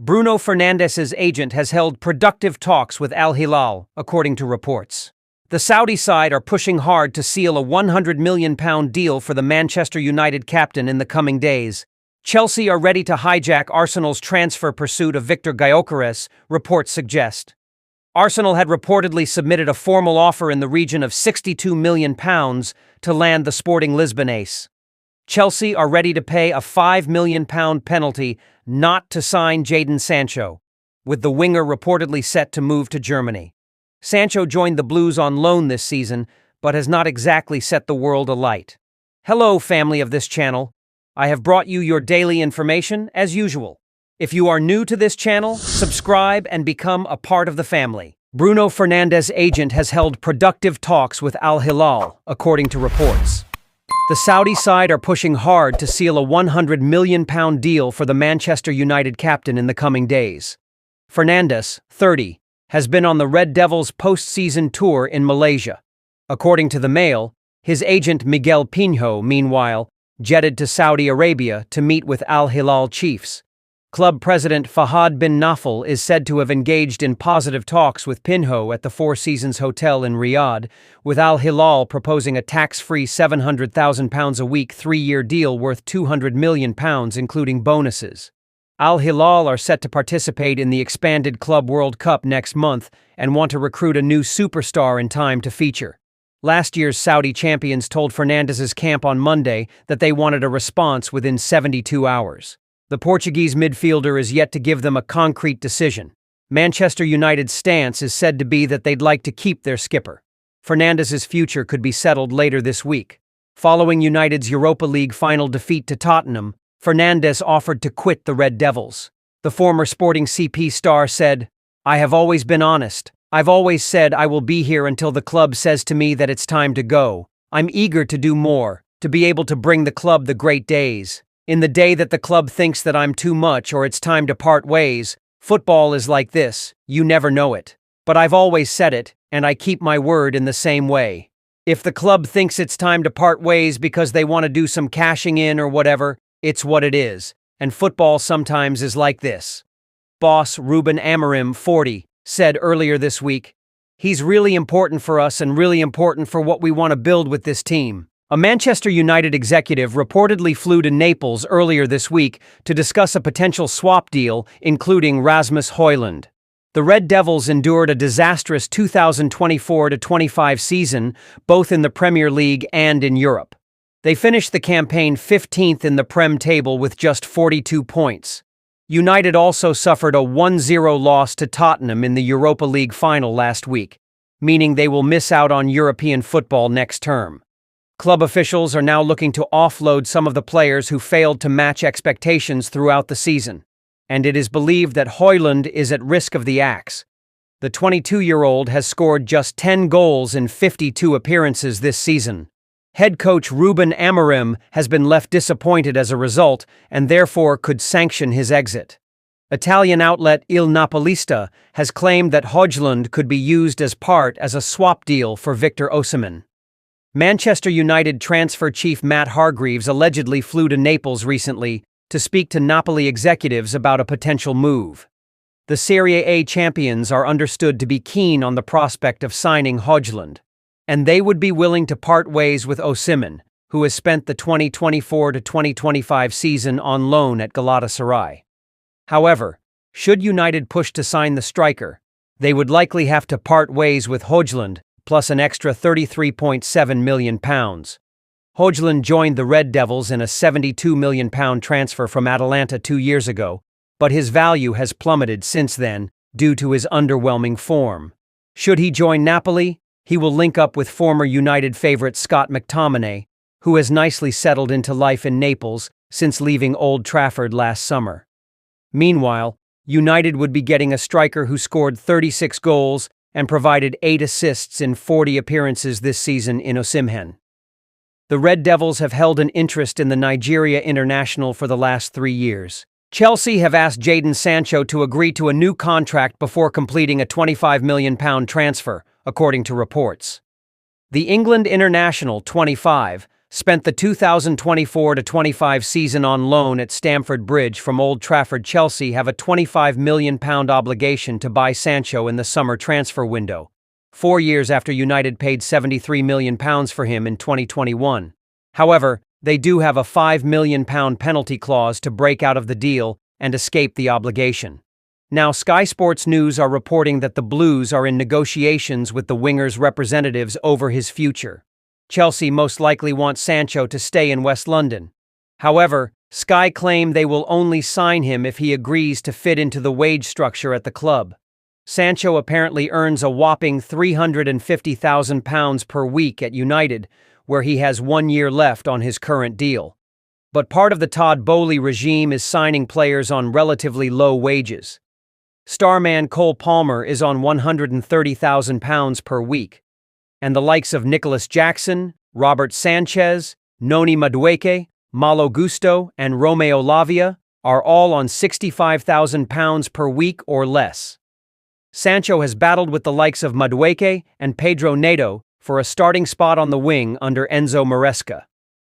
Bruno Fernandes's agent has held productive talks with Al Hilal, according to reports. The Saudi side are pushing hard to seal a £100 million deal for the Manchester United captain in the coming days. Chelsea are ready to hijack Arsenal's transfer pursuit of Victor Gyökeres, reports suggest. Arsenal had reportedly submitted a formal offer in the region of £62 million to land the Sporting Lisbon ace. Chelsea are ready to pay a £5 million penalty not to sign Jadon Sancho, with the winger reportedly set to move to Germany. Sancho joined the Blues on loan this season, but has not exactly set the world alight. Hello, family of this channel. I have brought you your daily information as usual. If you are new to this channel, subscribe and become a part of the family. Bruno Fernandes' agent has held productive talks with Al Hilal, according to reports. The Saudi side are pushing hard to seal a £100 million deal for the Manchester United captain in the coming days. Fernandes, 30, has been on the Red Devils' post-season tour in Malaysia. According to the Mail, his agent Miguel Pinho, meanwhile, jetted to Saudi Arabia to meet with Al Hilal chiefs. Club president Fahad bin Naufal is said to have engaged in positive talks with Pinho at the Four Seasons Hotel in Riyadh, with Al Hilal proposing a tax-free £700,000 a week 3-year deal worth £200 million, including bonuses. Al Hilal are set to participate in the expanded Club World Cup next month and want to recruit a new superstar in time to feature. Last year's Saudi champions told Fernandes's camp on Monday that they wanted a response within 72 hours. The Portuguese midfielder is yet to give them a concrete decision. Manchester United's stance is said to be that they'd like to keep their skipper. Fernandes's future could be settled later this week. Following United's Europa League final defeat to Tottenham, Fernandes offered to quit the Red Devils. The former Sporting CP star said, "I have always been honest. I've always said I will be here until the club says to me that it's time to go. I'm eager to do more, to be able to bring the club the great days. In the day that the club thinks that I'm too much or it's time to part ways, football is like this, you never know it. But I've always said it, and I keep my word in the same way. If the club thinks it's time to part ways because they want to do some cashing in or whatever, it's what it is, and football sometimes is like this." Boss Ruben Amorim, 40, said earlier this week, "He's really important for us and really important for what we want to build with this team." A Manchester United executive reportedly flew to Naples earlier this week to discuss a potential swap deal, including Rasmus Højlund. The Red Devils endured a disastrous 2024-25 season, both in the Premier League and in Europe. They finished the campaign 15th in the Prem table with just 42 points. United also suffered a 1-0 loss to Tottenham in the Europa League final last week, meaning they will miss out on European football next term. Club officials are now looking to offload some of the players who failed to match expectations throughout the season, and it is believed that Højlund is at risk of the axe. The 22-year-old has scored just 10 goals in 52 appearances this season. Head coach Ruben Amorim has been left disappointed as a result and therefore could sanction his exit. Italian outlet Il Napolista has claimed that Højlund could be used as part as a swap deal for Victor Osimhen. Manchester United transfer chief Matt Hargreaves allegedly flew to Naples recently to speak to Napoli executives about a potential move. The Serie A champions are understood to be keen on the prospect of signing Højlund, and they would be willing to part ways with Osimhen, who has spent the 2024-2025 season on loan at Galatasaray. However, should United push to sign the striker, they would likely have to part ways with Højlund, plus an extra £33.7 million. Højlund joined the Red Devils in a £72 million transfer from Atalanta 2 years ago, but his value has plummeted since then due to his underwhelming form. Should he join Napoli, he will link up with former United favourite Scott McTominay, who has nicely settled into life in Naples since leaving Old Trafford last summer. Meanwhile, United would be getting a striker who scored 36 goals and provided 8 assists in 40 appearances this season in Osimhen. The Red Devils have held an interest in the Nigeria international for the last 3 years. Chelsea have asked Jadon Sancho to agree to a new contract before completing a £25 million transfer, according to reports. The England international, 25, spent the 2024-25 season on loan at Stamford Bridge from Old Trafford. Chelsea have a £25 million obligation to buy Sancho in the summer transfer window, 4 years after United paid £73 million for him in 2021. However, they do have a £5 million penalty clause to break out of the deal and escape the obligation. Now, Sky Sports News are reporting that the Blues are in negotiations with the winger's representatives over his future. Chelsea most likely want Sancho to stay in West London. However, Sky claim they will only sign him if he agrees to fit into the wage structure at the club. Sancho apparently earns a whopping £350,000 per week at United, where he has 1 year left on his current deal. But part of the Todd Boehly regime is signing players on relatively low wages. Starman Cole Palmer is on £130,000 per week, and the likes of Nicholas Jackson, Robert Sanchez, Noni Madueke, Malo Gusto, and Romeo Lavia are all on £65,000 per week or less. Sancho has battled with the likes of Madueke and Pedro Neto for a starting spot on the wing under Enzo Maresca.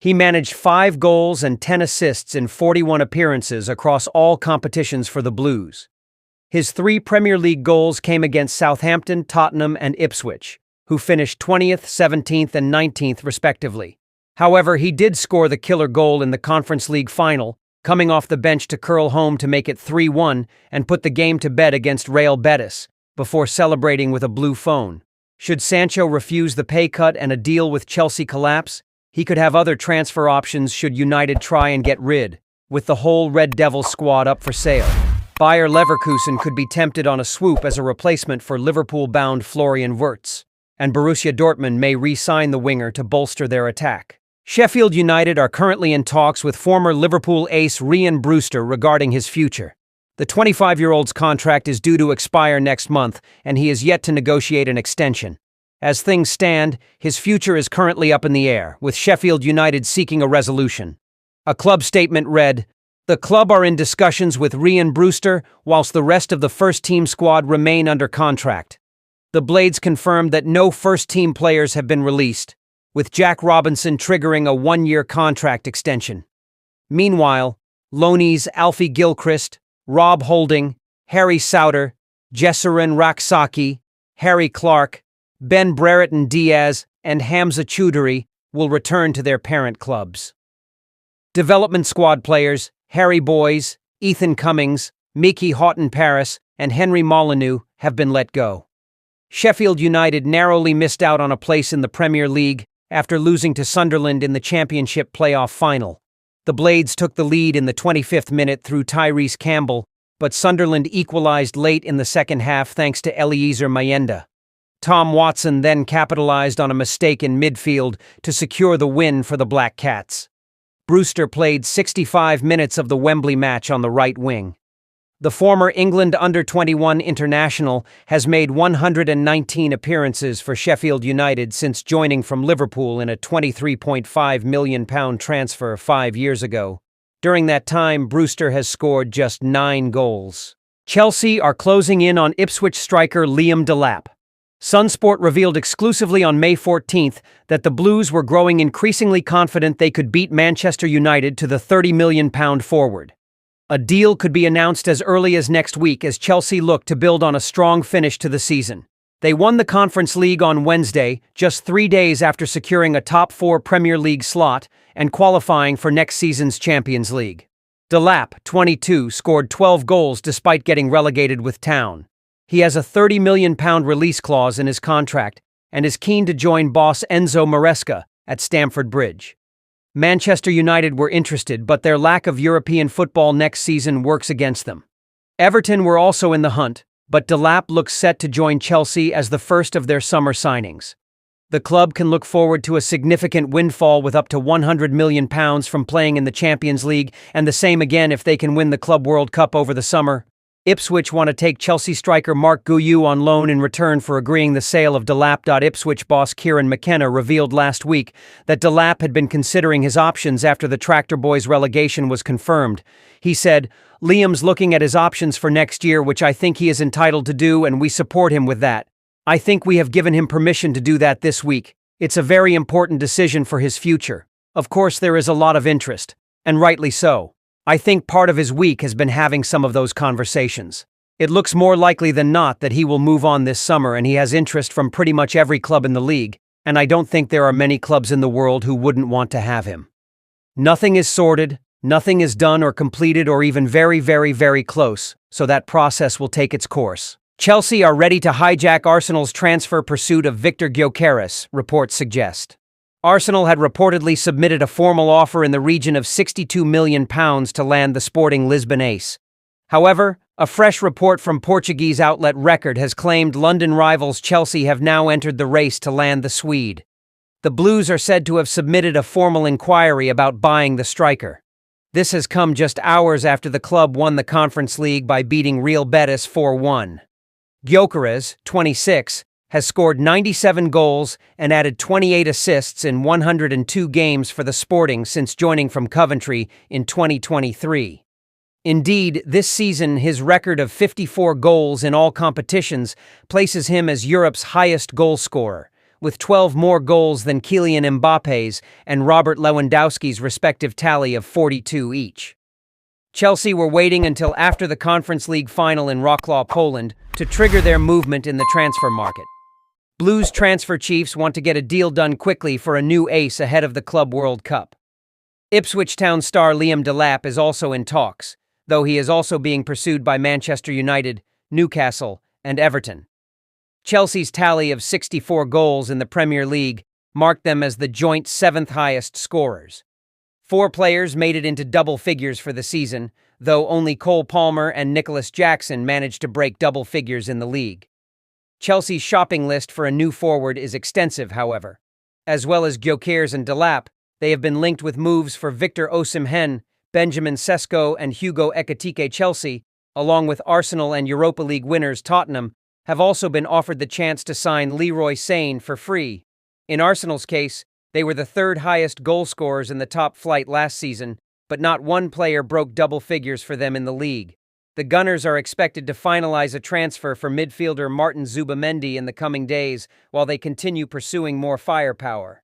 He managed 5 goals and 10 assists in 41 appearances across all competitions for the Blues. His 3 Premier League goals came against Southampton, Tottenham, and Ipswich, who finished 20th, 17th, and 19th respectively. However, he did score the killer goal in the Conference League final, coming off the bench to curl home to make it 3-1 and put the game to bed against Real Betis, before celebrating with a blue phone. Should Sancho refuse the pay cut and a deal with Chelsea collapse, he could have other transfer options should United try and get rid, with the whole Red Devil squad up for sale. Bayer Leverkusen could be tempted on a swoop as a replacement for Liverpool-bound Florian Wirtz, and Borussia Dortmund may re-sign the winger to bolster their attack. Sheffield United are currently in talks with former Liverpool ace Ryan Brewster regarding his future. The 25-year-old's contract is due to expire next month, and he is yet to negotiate an extension. As things stand, his future is currently up in the air, with Sheffield United seeking a resolution. A club statement read, "The club are in discussions with Ryan Brewster, whilst the rest of the first-team squad remain under contract." The Blades confirmed that no first-team players have been released, with Jack Robinson triggering a 1-year contract extension. Meanwhile, loanees Alfie Gilchrist, Rob Holding, Harry Souter, Jessurin Raksaki, Harry Clark, Ben Brereton Diaz, and Hamza Choudhury will return to their parent clubs. Development squad players Harry Boys, Ethan Cummings, Miki Houghton Paris, and Henry Molyneux have been let go. Sheffield United narrowly missed out on a place in the Premier League after losing to Sunderland in the Championship playoff final. The Blades took the lead in the 25th minute through Tyrese Campbell, but Sunderland equalized late in the second half thanks to Eliezer Mayenda. Tom Watson then capitalized on a mistake in midfield to secure the win for the Black Cats. Brewster played 65 minutes of the Wembley match on the right wing. The former England under-21 international has made 119 appearances for Sheffield United since joining from Liverpool in a £23.5 million transfer 5 years ago. During that time, Brewster has scored just 9 goals. Chelsea are closing in on Ipswich striker Liam Delap. Sunsport revealed exclusively on May 14th that the Blues were growing increasingly confident they could beat Manchester United to the £30 million forward. A deal could be announced as early as next week as Chelsea look to build on a strong finish to the season. They won the Conference League on Wednesday, just 3 days after securing a top 4 Premier League slot and qualifying for next season's Champions League. Delap, 22, scored 12 goals despite getting relegated with Town. He has a £30 million release clause in his contract and is keen to join boss Enzo Maresca at Stamford Bridge. Manchester United were interested, but their lack of European football next season works against them. Everton were also in the hunt, but Delap looks set to join Chelsea as the first of their summer signings. The club can look forward to a significant windfall with up to £100 million from playing in the Champions League, and the same again if they can win the Club World Cup over the summer. Ipswich want to take Chelsea striker Mark Guiu on loan in return for agreeing the sale of Delap. Ipswich boss Kieran McKenna revealed last week that Delap had been considering his options after the Tractor Boys relegation was confirmed. He said, "Liam's looking at his options for next year, which I think he is entitled to do, and we support him with that. I think we have given him permission to do that this week. It's a very important decision for his future. Of course, there is a lot of interest, and rightly so. I think part of his week has been having some of those conversations. It looks more likely than not that he will move on this summer, and he has interest from pretty much every club in the league, and I don't think there are many clubs in the world who wouldn't want to have him. Nothing is sorted, nothing is done or completed or even very close, so that process will take its course. Chelsea are ready to hijack Arsenal's transfer pursuit of Victor Gyökeres, reports suggest. Arsenal had reportedly submitted a formal offer in the region of £62 million to land the Sporting Lisbon ace. However, a fresh report from Portuguese outlet Record has claimed London rivals Chelsea have now entered the race to land the Swede. The Blues are said to have submitted a formal inquiry about buying the striker. This has come just hours after the club won the Conference League by beating Real Betis 4-1. Gyökeres, 26, has scored 97 goals and added 28 assists in 102 games for the Sporting since joining from Coventry in 2023. Indeed, this season his record of 54 goals in all competitions places him as Europe's highest goal scorer, with 12 more goals than Kylian Mbappe's and Robert Lewandowski's respective tally of 42 each. Chelsea were waiting until after the Conference League final in Wrocław, Poland, to trigger their movement in the transfer market. Blues transfer chiefs want to get a deal done quickly for a new ace ahead of the Club World Cup. Ipswich Town star Liam Delap is also in talks, though he is also being pursued by Manchester United, Newcastle, and Everton. Chelsea's tally of 64 goals in the Premier League marked them as the joint 7th highest scorers. 4 players made it into double figures for the season, though only Cole Palmer and Nicholas Jackson managed to break double figures in the league. Chelsea's shopping list for a new forward is extensive, however. As well as Gyökeres and Delap, they have been linked with moves for Victor Osimhen, Benjamin Sesko, and Hugo Ekitike. Chelsea, along with Arsenal and Europa League winners Tottenham, have also been offered the chance to sign Leroy Sane for free. In Arsenal's case, they were the 3rd highest goal scorers in the top flight last season, but not one player broke double figures for them in the league. The Gunners are expected to finalize a transfer for midfielder Martin Zubamendi in the coming days, while they continue pursuing more firepower.